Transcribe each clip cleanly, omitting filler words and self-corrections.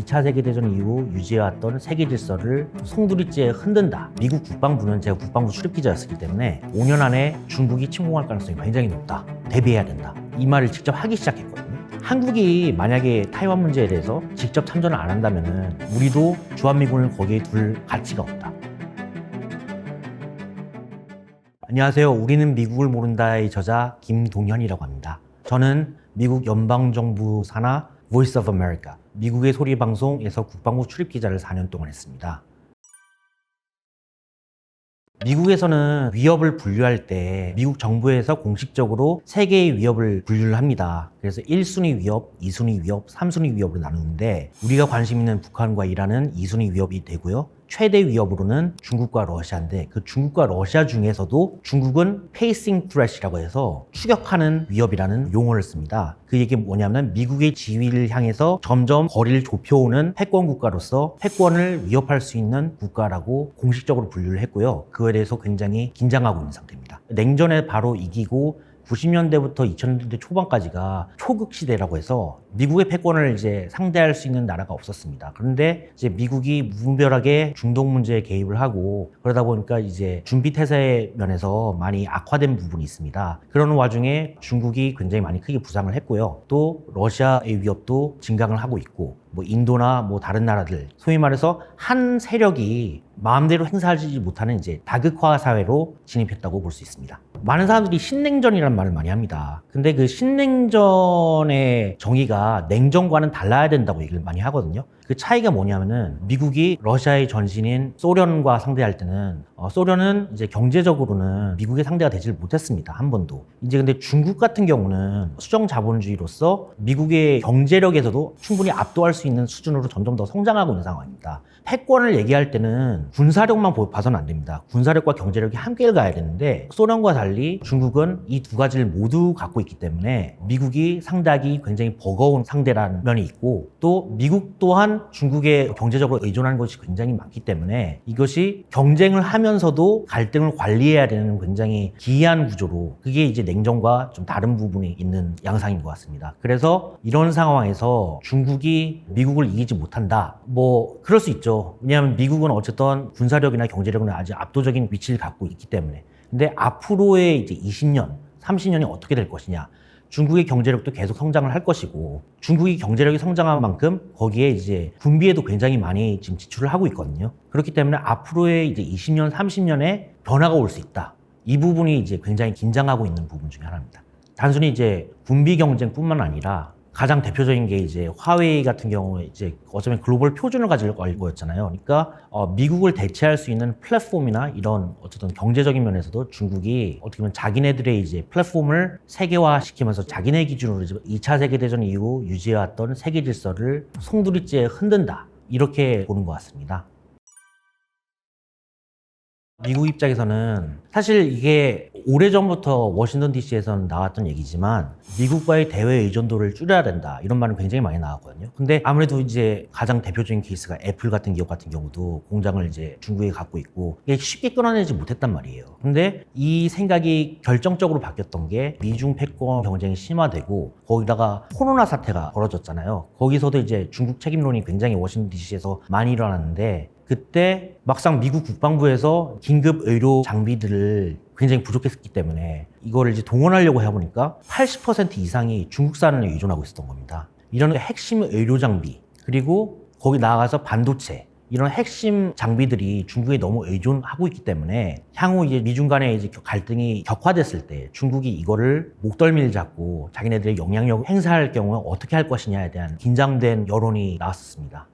2차 세계대전 이후 유지해왔던 세계 질서를 송두리째 흔든다. 미국 국방부는 제가 국방부 출입기자였기 때문에 5년 안에 중국이 침공할 가능성이 굉장히 높다. 대비해야 된다. 이 말을 직접 하기 시작했거든요. 한국이 만약에 타이완 문제에 대해서 직접 참전을 안 한다면 우리도 주한미군을 거기에 둘 가치가 없다. 안녕하세요. 우리는 미국을 모른다의 저자 김동현이라고 합니다. 저는 미국 연방정부 산하 Voice of America, 미국의 소리 방송에서 국방부 출입기자를 4년 동안 했습니다. 미국에서는 위협을 분류할 때 미국 정부에서 공식적으로 3개의 위협을 분류를 합니다. 그래서 1순위 위협, 2순위 위협, 3순위 위협으로 나누는데 우리가 관심 있는 북한과 이란은 2순위 위협이 되고요. 최대 위협으로는 중국과 러시아인데 그 중국과 러시아 중에서도 중국은 Pacing Threat이라고 해서 추격하는 위협이라는 용어를 씁니다. 그 얘기 뭐냐면 미국의 지위를 향해서 점점 거리를 좁혀오는 패권 국가로서 패권을 위협할 수 있는 국가라고 공식적으로 분류를 했고요. 그거에 대해서 굉장히 긴장하고 있는 상태입니다. 냉전에 바로 이기고 90년대부터 2000년대 초반까지가 초극 시대라고 해서 미국의 패권을 이제 상대할 수 있는 나라가 없었습니다. 그런데 이제 미국이 무분별하게 중동 문제에 개입을 하고 그러다 보니까 이제 준비 태세 면에서 많이 악화된 부분이 있습니다. 그런 와중에 중국이 굉장히 많이 크게 부상을 했고요. 또 러시아의 위협도 증강을 하고 있고 뭐 인도나 뭐 다른 나라들 소위 말해서 한 세력이 마음대로 행사하지 못하는 이제 다극화 사회로 진입했다고 볼 수 있습니다. 많은 사람들이 신냉전이라는 말을 많이 합니다. 근데 그 신냉전의 정의가 냉전과는 달라야 된다고 얘기를 많이 하거든요. 그 차이가 뭐냐면은 미국이 러시아의 전신인 소련과 상대할 때는 소련은 이제 경제적으로는 미국의 상대가 되질 못했습니다. 한 번도. 이제 근데 중국 같은 경우는 수정 자본주의로서 미국의 경제력에서도 충분히 압도할 수 있는 수준으로 점점 더 성장하고 있는 상황입니다. 패권을 얘기할 때는 군사력만 봐서는 안 됩니다. 군사력과 경제력이 함께 가야 되는데 소련과 달리 중국은 이 두 가지를 모두 갖고 있기 때문에 미국이 상대하기 굉장히 버거운 상대라는 면이 있고 또 미국 또한 중국에 경제적으로 의존하는 것이 굉장히 많기 때문에 이것이 경쟁을 하면서도 갈등을 관리해야 되는 굉장히 기이한 구조로 그게 이제 냉전과 좀 다른 부분이 있는 양상인 것 같습니다. 그래서 이런 상황에서 중국이 미국을 이기지 못한다. 뭐 그럴 수 있죠. 왜냐하면 미국은 어쨌든 군사력이나 경제력은 아주 압도적인 위치를 갖고 있기 때문에. 근데 앞으로의 이제 20년, 30년이 어떻게 될 것이냐. 중국의 경제력도 계속 성장을 할 것이고 중국이 경제력이 성장한 만큼 거기에 이제 군비에도 굉장히 많이 지금 지출을 하고 있거든요. 그렇기 때문에 앞으로의 이제 20년, 30년에 변화가 올 수 있다. 이 부분이 이제 굉장히 긴장하고 있는 부분 중에 하나입니다. 단순히 이제 군비 경쟁뿐만 아니라 가장 대표적인 게 이제 화웨이 같은 경우에 이제 어쩌면 글로벌 표준을 가질 거였잖아요. 그러니까 미국을 대체할 수 있는 플랫폼이나 이런 어쨌든 경제적인 면에서도 중국이 어떻게 보면 자기네들의 이제 플랫폼을 세계화 시키면서 자기네 기준으로 2차 세계대전 이후 유지해왔던 세계 질서를 송두리째 흔든다. 이렇게 보는 것 같습니다. 미국 입장에서는 사실 이게 오래전부터 워싱턴 DC에서는 나왔던 얘기지만 미국과의 대외 의존도를 줄여야 된다 이런 말은 굉장히 많이 나왔거든요. 근데 아무래도 이제 가장 대표적인 케이스가 애플 같은 기업 같은 경우도 공장을 이제 중국에 갖고 있고 이게 쉽게 끊어내지 못했단 말이에요. 근데 이 생각이 결정적으로 바뀌었던 게 미중 패권 경쟁이 심화되고 거기다가 코로나 사태가 벌어졌잖아요. 거기서도 이제 중국 책임론이 굉장히 워싱턴 DC에서 많이 일어났는데 그때 막상 미국 국방부에서 긴급 의료 장비들을 굉장히 부족했기 때문에 이거를 이제 동원하려고 해보니까 80% 이상이 중국산을 의존하고 있었던 겁니다. 이런 핵심 의료 장비 그리고 거기 나아가서 반도체 이런 핵심 장비들이 중국에 너무 의존하고 있기 때문에 향후 이제 미중 간의 이제 갈등이 격화됐을 때 중국이 이거를 목덜미를 잡고 자기네들의 영향력을 행사할 경우 어떻게 할 것이냐에 대한 긴장된 여론이 나왔습니다.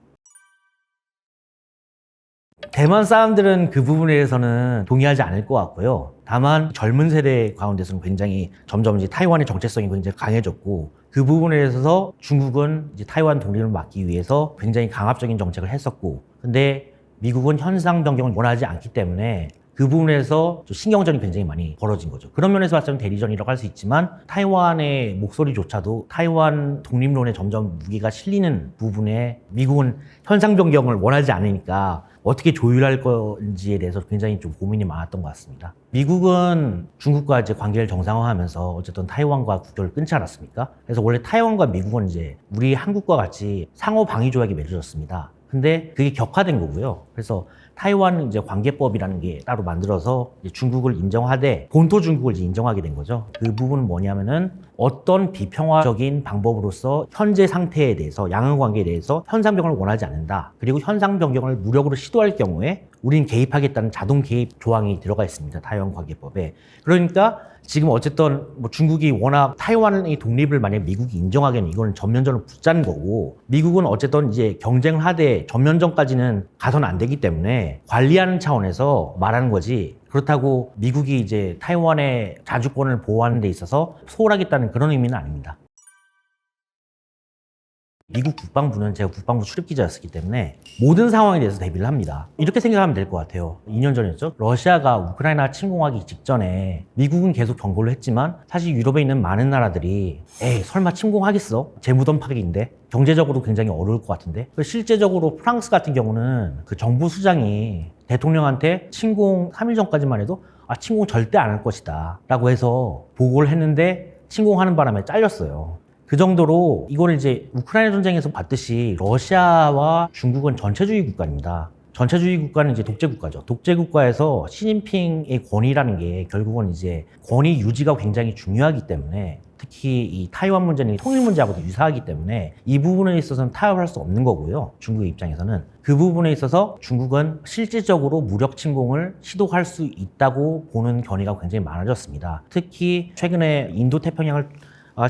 대만 사람들은 그 부분에 대해서는 동의하지 않을 것 같고요. 다만 젊은 세대 가운데서는 굉장히 점점 이제 타이완의 정체성이 굉장히 강해졌고 그 부분에 있어서 중국은 이제 타이완 독립을 막기 위해서 굉장히 강압적인 정책을 했었고 근데 미국은 현상 변경을 원하지 않기 때문에 그 부분에서 좀 신경전이 굉장히 많이 벌어진 거죠. 그런 면에서 봤을 때는 대리전이라고 할 수 있지만 타이완의 목소리조차도 타이완 독립론에 점점 무게가 실리는 부분에 미국은 현상 변경을 원하지 않으니까 어떻게 조율할 건지에 대해서 굉장히 좀 고민이 많았던 것 같습니다. 미국은 중국과 이제 관계를 정상화하면서 어쨌든 타이완과 국교를 끊지 않았습니까? 그래서 원래 타이완과 미국은 이제 우리 한국과 같이 상호 방위 조약이 맺어졌습니다. 근데 그게 격화된 거고요. 그래서 타이완 이제 관계법이라는 게 따로 만들어서 이제 중국을 인정하되 본토 중국을 이제 인정하게 된 거죠. 그 부분은 뭐냐면은 어떤 비평화적인 방법으로서 현재 상태에 대해서 양안 관계에 대해서 현상 변경을 원하지 않는다. 그리고 현상 변경을 무력으로 시도할 경우에 우리는 개입하겠다는 자동 개입 조항이 들어가 있습니다. 타이완 관계법에. 그러니까 지금 어쨌든 뭐 중국이 워낙 타이완의 독립을 만약 미국이 인정하기에는 이거는 전면전을 붙자는 거고 미국은 어쨌든 이제 경쟁을 하되 전면전까지는 가서는 안 되기 때문에 관리하는 차원에서 말하는 거지 그렇다고 미국이 이제 타이완의 자주권을 보호하는 데 있어서 소홀하겠다는 그런 의미는 아닙니다. 미국 국방부는 제가 국방부 출입기자였기 때문에 모든 상황에 대해서 대비를 합니다. 이렇게 생각하면 될 것 같아요. 2년 전이었죠. 러시아가 우크라이나 침공하기 직전에 미국은 계속 경고를 했지만 사실 유럽에 있는 많은 나라들이 설마 침공하겠어? 재무던 파격인데 경제적으로 굉장히 어려울 것 같은데 실제적으로 프랑스 같은 경우는 그 정부 수장이 대통령한테 침공 3일 전까지만 해도 침공 절대 안 할 것이다 라고 해서 보고를 했는데 침공하는 바람에 잘렸어요. 그 정도로 이거를 이제 우크라이나 전쟁에서 봤듯이 러시아와 중국은 전체주의 국가입니다. 전체주의 국가는 이제 독재 국가죠. 독재 국가에서 시진핑의 권위라는 게 결국은 이제 권위 유지가 굉장히 중요하기 때문에 특히 이 타이완 문제는 통일 문제하고도 유사하기 때문에 이 부분에 있어서는 타협할 수 없는 거고요. 중국의 입장에서는. 그 부분에 있어서 중국은 실질적으로 무력 침공을 시도할 수 있다고 보는 견해가 굉장히 많아졌습니다. 특히 최근에 인도 태평양을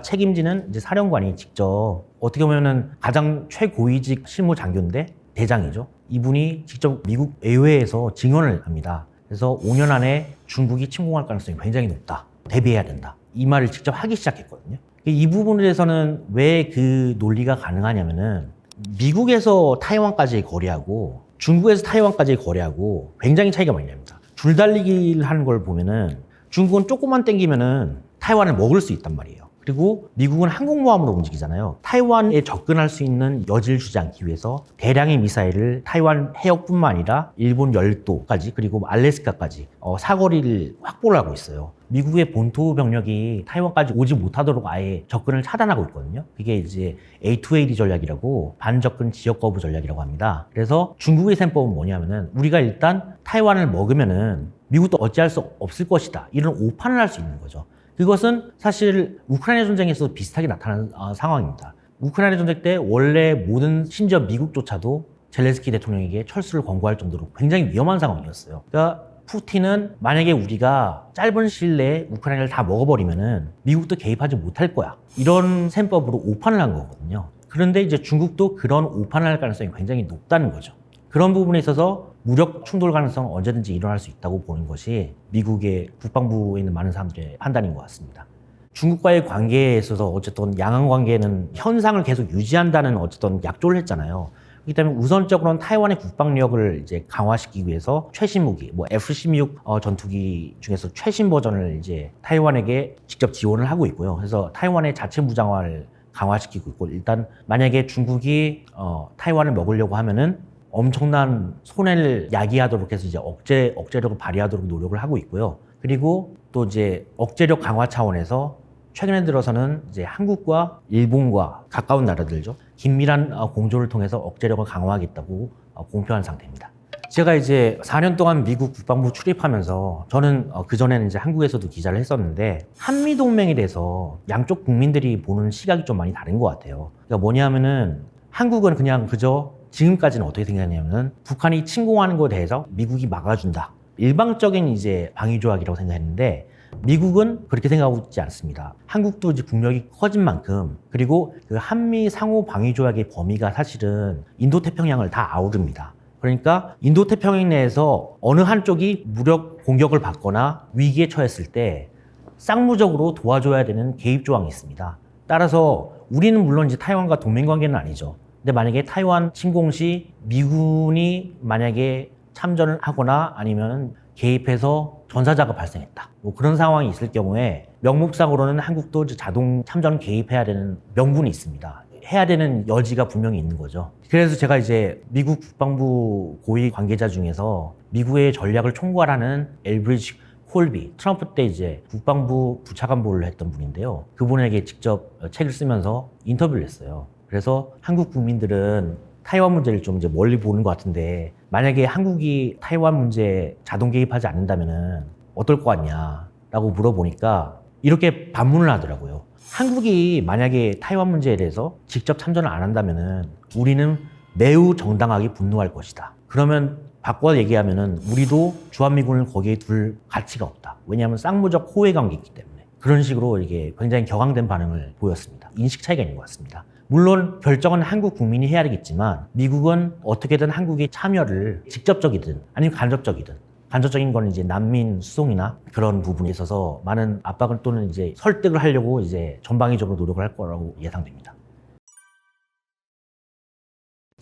책임지는 이제 사령관이 직접 어떻게 보면은 가장 최고위직 실무 장교인데 대장이죠. 이분이 직접 미국 의회에서 증언을 합니다. 그래서 5년 안에 중국이 침공할 가능성이 굉장히 높다. 대비해야 된다. 이 말을 직접 하기 시작했거든요. 이 부분에 대해서는 왜 그 논리가 가능하냐면은 미국에서 타이완까지의 거리하고 중국에서 타이완까지의 거리하고 굉장히 차이가 많이 납니다. 줄달리기를 하는 걸 보면은 중국은 조금만 땡기면은 타이완을 먹을 수 있단 말이에요. 그리고 미국은 항공모함으로 움직이잖아요. 타이완에 접근할 수 있는 여지를 주지 않기 위해서 대량의 미사일을 타이완 해역뿐만 아니라 일본 열도까지 그리고 알래스카까지 사거리를 확보를 하고 있어요. 미국의 본토 병력이 타이완까지 오지 못하도록 아예 접근을 차단하고 있거든요. 그게 이제 A2AD 전략이라고 반접근 지역 거부 전략이라고 합니다. 그래서 중국의 셈법은 뭐냐면은 우리가 일단 타이완을 먹으면은 미국도 어찌할 수 없을 것이다. 이런 오판을 할 수 있는 거죠. 그것은 사실 우크라이나 전쟁에서도 비슷하게 나타난 상황입니다. 우크라이나 전쟁 때 원래 모든 심지어 미국조차도 젤렌스키 대통령에게 철수를 권고할 정도로 굉장히 위험한 상황이었어요. 그러니까 푸틴은 만약에 우리가 짧은 시일 내에 우크라이나를 다 먹어버리면은 미국도 개입하지 못할 거야. 이런 셈법으로 오판을 한 거거든요. 그런데 이제 중국도 그런 오판을 할 가능성이 굉장히 높다는 거죠. 그런 부분에 있어서 무력 충돌 가능성은 언제든지 일어날 수 있다고 보는 것이 미국의 국방부에 있는 많은 사람들의 판단인 것 같습니다. 중국과의 관계에 있어서 어쨌든 양안 관계는 현상을 계속 유지한다는 어쨌든 약조를 했잖아요. 그렇기 때문에 우선적으로는 타이완의 국방력을 이제 강화시키기 위해서 최신 무기, 뭐 F-16 전투기 중에서 최신 버전을 이제 타이완에게 직접 지원을 하고 있고요. 그래서 타이완의 자체 무장화를 강화시키고 있고 일단 만약에 중국이 타이완을 먹으려고 하면은 엄청난 손해를 야기하도록 해서 이제 억제력을 발휘하도록 노력을 하고 있고요. 그리고 또 이제 억제력 강화 차원에서 최근에 들어서는 이제 한국과 일본과 가까운 나라들죠. 긴밀한 공조를 통해서 억제력을 강화하겠다고 공표한 상태입니다. 제가 이제 4년 동안 미국 국방부 출입하면서 저는 그전에는 이제 한국에서도 기자를 했었는데 한미동맹에 대해서 양쪽 국민들이 보는 시각이 좀 많이 다른 것 같아요. 그러니까 뭐냐면은 한국은 그냥 그저 지금까지는 어떻게 생각하냐면은 북한이 침공하는 것에 대해서 미국이 막아준다. 일방적인 이제 방위 조약이라고 생각했는데 미국은 그렇게 생각하고 있지 않습니다. 한국도 이제 국력이 커진 만큼 그리고 그 한미 상호 방위 조약의 범위가 사실은 인도태평양을 다 아우릅니다. 그러니까 인도태평양 내에서 어느 한쪽이 무력 공격을 받거나 위기에 처했을 때 쌍무적으로 도와줘야 되는 개입 조항이 있습니다. 따라서 우리는 물론 이제 타이완과 동맹 관계는 아니죠. 근데 만약에 타이완 침공 시 미군이 만약에 참전을 하거나 아니면 개입해서 전사자가 발생했다. 뭐 그런 상황이 있을 경우에 명목상으로는 한국도 자동 참전 개입해야 되는 명분이 있습니다. 해야 되는 여지가 분명히 있는 거죠. 그래서 제가 이제 미국 국방부 고위 관계자 중에서 미국의 전략을 총괄하는 엘브리지 콜비, 트럼프 때 이제 국방부 부차관보를 했던 분인데요. 그분에게 직접 책을 쓰면서 인터뷰를 했어요. 그래서 한국 국민들은 타이완 문제를 좀 이제 멀리 보는 것 같은데, 만약에 한국이 타이완 문제에 자동 개입하지 않는다면은 어떨 것 같냐라고 물어보니까 이렇게 반문을 하더라고요. 한국이 만약에 타이완 문제에 대해서 직접 참전을 안 한다면은 우리는 매우 정당하게 분노할 것이다. 그러면 바꿔 얘기하면은 우리도 주한미군을 거기에 둘 가치가 없다. 왜냐하면 쌍무적 호혜 관계이기 때문에. 그런 식으로 이게 굉장히 격앙된 반응을 보였습니다. 인식 차이가 있는 것 같습니다. 물론 결정은 한국 국민이 해야 되겠지만 미국은 어떻게든 한국의 참여를 직접적이든 아니면 간접적이든, 간접적인 건 이제 난민 수송이나 그런 부분에 있어서 많은 압박을 또는 이제 설득을 하려고 이제 전방위적으로 노력을 할 거라고 예상됩니다.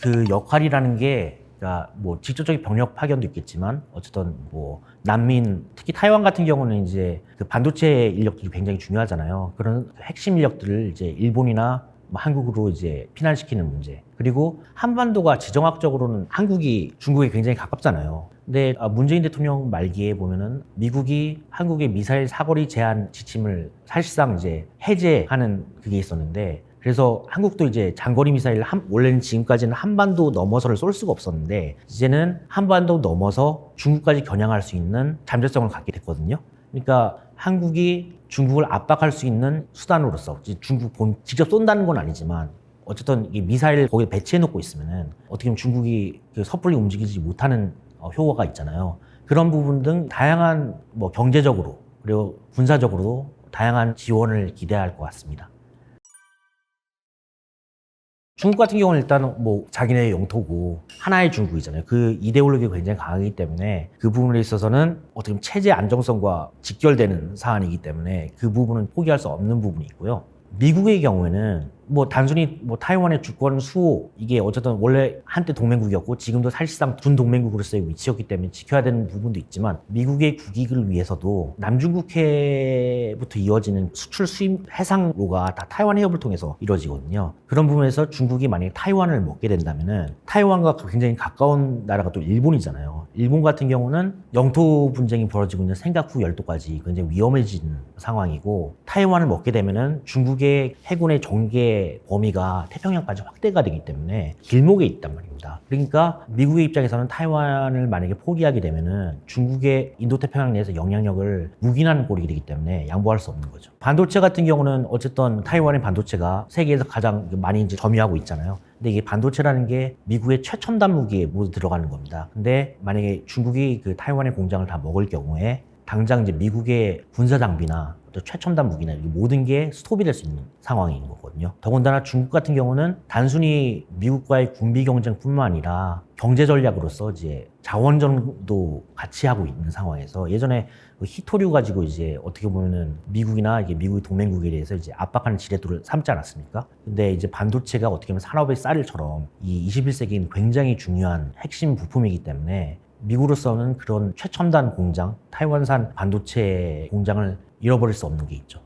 그 역할이라는 게 그러니까 뭐 직접적인 병력 파견도 있겠지만 어쨌든 뭐 난민, 특히 타이완 같은 경우는 이제 그 반도체 인력들이 굉장히 중요하잖아요. 그런 핵심 인력들을 이제 일본이나 뭐 한국으로 이제 피난시키는 문제. 그리고 한반도가 지정학적으로는 한국이 중국에 굉장히 가깝잖아요. 근데 문재인 대통령 말기에 보면은 미국이 한국의 미사일 사거리 제한 지침을 사실상 이제 해제하는 그게 있었는데, 그래서 한국도 이제 장거리 미사일 원래는 지금까지는 한반도 넘어서를 쏠 수가 없었는데 이제는 한반도 넘어서 중국까지 겨냥할 수 있는 잠재성을 갖게 됐거든요. 그러니까 한국이 중국을 압박할 수 있는 수단으로서, 중국 직접 쏜다는 건 아니지만 어쨌든 이 미사일을 거기에 배치해 놓고 있으면은 어떻게 보면 중국이 섣불리 움직이지 못하는 효과가 있잖아요. 그런 부분 등 다양한 뭐 경제적으로 그리고 군사적으로도 다양한 지원을 기대할 것 같습니다. 중국 같은 경우는 일단 뭐 자기네 영토고 하나의 중국이잖아요. 그 이데올로기가 굉장히 강하기 때문에 그 부분에 있어서는 어떻게 보면 체제 안정성과 직결되는 사안이기 때문에 그 부분은 포기할 수 없는 부분이 있고요. 미국의 경우에는 뭐 단순히 뭐 타이완의 주권 수호, 이게 어쨌든 원래 한때 동맹국이었고 지금도 사실상 준동맹국으로서의 위치였기 때문에 지켜야 되는 부분도 있지만, 미국의 국익을 위해서도 남중국해부터 이어지는 수출 수입 해상로가 다 타이완 해협을 통해서 이루어지거든요. 그런 부분에서 중국이 만약에 타이완을 먹게 된다면은, 타이완과 굉장히 가까운 나라가 또 일본이잖아요. 일본 같은 경우는 영토 분쟁이 벌어지고 있는 생가쿠 열도까지 굉장히 위험해진 상황이고, 타이완을 먹게 되면은 중국의 해군의 전개 범위가 태평양까지 확대가 되기 때문에 길목에 있단 말입니다. 그러니까 미국의 입장에서는 타이완을 만약에 포기하게 되면은 중국의 인도태평양 내에서 영향력을 묵인하는 꼴이 되기 때문에 양보할 수 없는 거죠. 반도체 같은 경우는 어쨌든 타이완의 반도체가 세계에서 가장 많이 이제 점유하고 있잖아요. 근데 이게 반도체라는 게 미국의 최첨단 무기에 모두 들어가는 겁니다. 근데 만약에 중국이 그 타이완의 공장을 다 먹을 경우에 당장 이제 미국의 군사 장비나 또 최첨단 무기나 모든 게 스톱이 될 수 있는 상황인 거거든요. 더군다나 중국 같은 경우는 단순히 미국과의 군비 경쟁뿐만 아니라 경제 전략으로서 이제 자원전도 같이 하고 있는 상황에서, 예전에 그 히토류 가지고 이제 어떻게 보면은 미국이나 이게 미국의 동맹국에 대해서 이제 압박하는 지렛돌을 삼지 않았습니까? 근데 이제 반도체가 어떻게 보면 산업의 쌀일처럼 이 21세기인 굉장히 중요한 핵심 부품이기 때문에 미국으로서는 그런 최첨단 공장, 타이완산 반도체 공장을 잃어버릴 수 없는 게 있죠.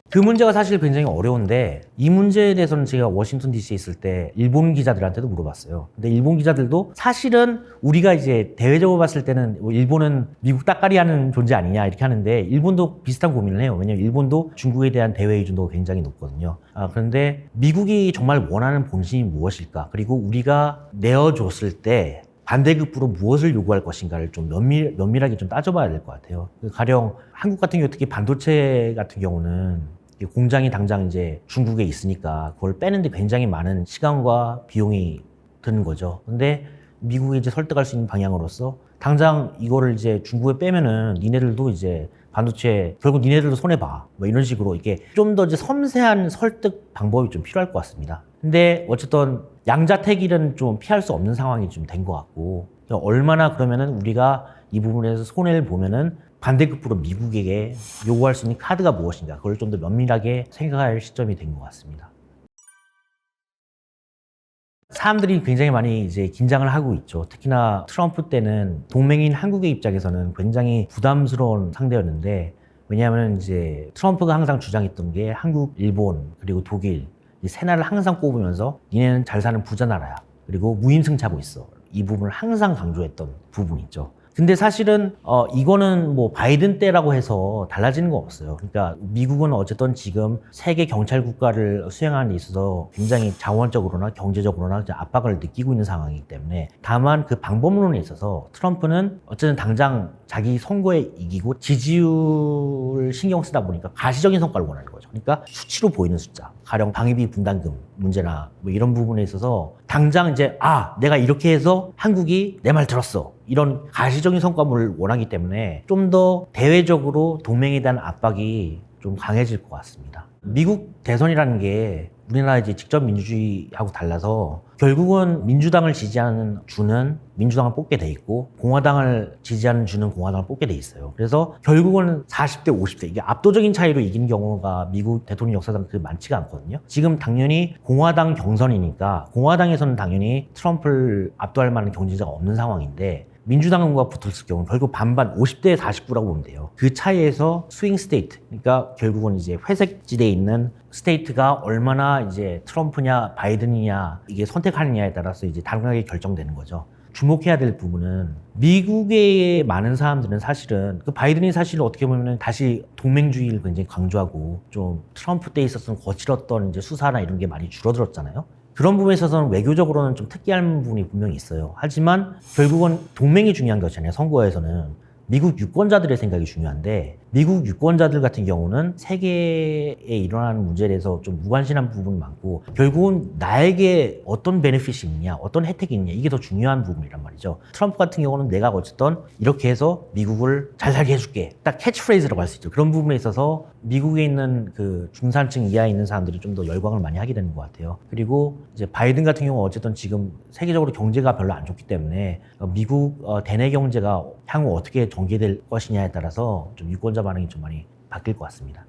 그 문제가 사실 굉장히 어려운데, 이 문제에 대해서는 제가 워싱턴 DC에 있을 때 일본 기자들한테도 물어봤어요. 근데 일본 기자들도 사실은 우리가 이제 대외적으로 봤을 때는 뭐 일본은 미국 따까리 하는 존재 아니냐 이렇게 하는데, 일본도 비슷한 고민을 해요. 왜냐면 일본도 중국에 대한 대외 의존도가 굉장히 높거든요. 그런데 미국이 정말 원하는 본심이 무엇일까? 그리고 우리가 내어줬을 때 반대급부로 무엇을 요구할 것인가를 좀 면밀하게 좀 따져봐야 될 것 같아요. 가령 한국 같은 경우 특히 반도체 같은 경우는 공장이 당장 이제 중국에 있으니까 그걸 빼는데 굉장히 많은 시간과 비용이 드는 거죠. 근데 미국이 이제 설득할 수 있는 방향으로서 당장 이거를 이제 중국에 빼면은 니네들도 이제 반도체 결국 니네들도 손해봐, 뭐 이런 식으로 이게 좀 더 이제 섬세한 설득 방법이 좀 필요할 것 같습니다. 근데 어쨌든 양자택일은 좀 피할 수 없는 상황이 좀 된 것 같고, 얼마나 그러면은 우리가 이 부분에서 손해를 보면은 반대급부로 미국에게 요구할 수 있는 카드가 무엇인가, 그걸 좀 더 면밀하게 생각할 시점이 된 것 같습니다. 사람들이 굉장히 많이 이제 긴장을 하고 있죠. 특히나 트럼프 때는 동맹인 한국의 입장에서는 굉장히 부담스러운 상대였는데, 왜냐하면 이제 트럼프가 항상 주장했던 게 한국, 일본, 그리고 독일 이 세 나라를 항상 꼽으면서 니네는 잘 사는 부자 나라야. 그리고 무임승차고 있어. 이 부분을 항상 강조했던 부분이 있죠. 근데 사실은 이거는 뭐 바이든 때라고 해서 달라지는 거 없어요. 그러니까 미국은 어쨌든 지금 세계 경찰 국가를 수행하는 데 있어서 굉장히 자원적으로나 경제적으로나 압박을 느끼고 있는 상황이기 때문에, 다만 그 방법론에 있어서 트럼프는 어쨌든 당장 자기 선거에 이기고 지지율을 신경 쓰다 보니까 가시적인 성과를 원하는 거죠. 그러니까 수치로 보이는 숫자, 가령 방위비 분담금 문제나 뭐 이런 부분에 있어서 당장 이제 내가 이렇게 해서 한국이 내 말 들었어, 이런 가시적인 성과물을 원하기 때문에 좀 더 대외적으로 동맹에 대한 압박이 좀 강해질 것 같습니다. 미국 대선이라는 게 우리나라 이제 직접 민주주의하고 달라서 결국은 민주당을 지지하는 주는 민주당을 뽑게 돼 있고 공화당을 지지하는 주는 공화당을 뽑게 돼 있어요. 그래서 결국은 40대 50대 이게 압도적인 차이로 이긴 경우가 미국 대통령 역사상 그렇게 많지가 않거든요. 지금 당연히 공화당 경선이니까 공화당에서는 당연히 트럼프를 압도할 만한 경쟁자가 없는 상황인데, 민주당과 붙었을 경우는 결국 반반 50대 49라고 보면 돼요. 그 차이에서 스윙 스테이트, 그러니까 결국은 이제 회색 지대에 있는 스테이트가 얼마나 이제 트럼프냐 바이든이냐 이게 선택하느냐에 따라서 이제 당연하게 결정되는 거죠. 주목해야 될 부분은 미국의 많은 사람들은 사실은 그 바이든이 사실 어떻게 보면 다시 동맹주의를 굉장히 강조하고 좀 트럼프 때 있었던 거칠었던 이제 수사나 이런 게 많이 줄어들었잖아요. 그런 부분에 있어서는 외교적으로는 좀 특이한 부분이 분명히 있어요. 하지만 결국은 동맹이 중요한 것이잖아요. 선거에서는 미국 유권자들의 생각이 중요한데, 미국 유권자들 같은 경우는 세계에 일어나는 문제에 대해서 좀 무관심한 부분이 많고, 결국은 나에게 어떤 베네핏이 있냐, 어떤 혜택이 있냐, 이게 더 중요한 부분이란 말이죠. 트럼프 같은 경우는 내가 어쨌든 이렇게 해서 미국을 잘 살게 해줄게, 딱 캐치프레이즈라고 할 수 있죠. 그런 부분에 있어서 미국에 있는 그 중산층 이하에 있는 사람들이 좀 더 열광을 많이 하게 되는 것 같아요. 그리고 이제 바이든 같은 경우 어쨌든 지금 세계적으로 경제가 별로 안 좋기 때문에 미국 대내 경제가 향후 어떻게 전개될 것이냐에 따라서 좀 유권자 반응이 좀 많이 바뀔 것 같습니다.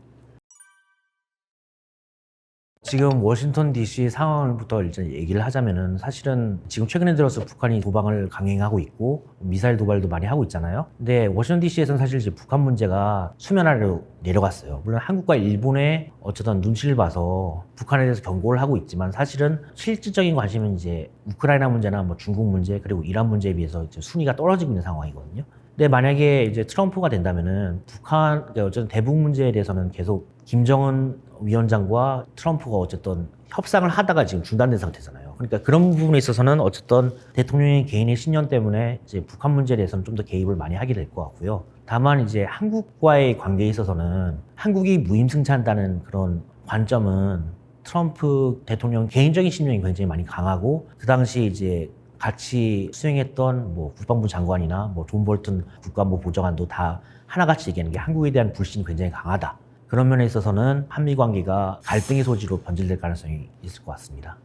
지금 워싱턴 DC 상황부터 일단 얘기를 하자면은, 사실은 지금 최근에 들어서 북한이 도발을 강행하고 있고 미사일 도발도 많이 하고 있잖아요. 근데 워싱턴 DC에서는 사실 이제 북한 문제가 수면 아래로 내려갔어요. 물론 한국과 일본의 어쨌든 눈치를 봐서 북한에 대해서 경고를 하고 있지만, 사실은 실질적인 관심은 이제 우크라이나 문제나 뭐 중국 문제 그리고 이란 문제에 비해서 이제 순위가 떨어지고 있는 상황이거든요. 근데 만약에 이제 트럼프가 된다면은 북한, 어쨌든 대북 문제에 대해서는 계속 김정은 위원장과 트럼프가 어쨌든 협상을 하다가 지금 중단된 상태잖아요. 그러니까 그런 부분에 있어서는 어쨌든 대통령의 개인의 신념 때문에 이제 북한 문제에 대해서는 좀 더 개입을 많이 하게 될 것 같고요. 다만 이제 한국과의 관계에 있어서는 한국이 무임승차한다는 그런 관점은 트럼프 대통령 개인적인 신념이 굉장히 많이 강하고, 그 당시 이제 같이 수행했던 뭐 국방부 장관이나 뭐 존 볼튼 국가안보 보좌관도 다 하나같이 얘기하는 게 한국에 대한 불신이 굉장히 강하다. 그런 면에 있어서는 한미 관계가 갈등의 소지로 변질될 가능성이 있을 것 같습니다.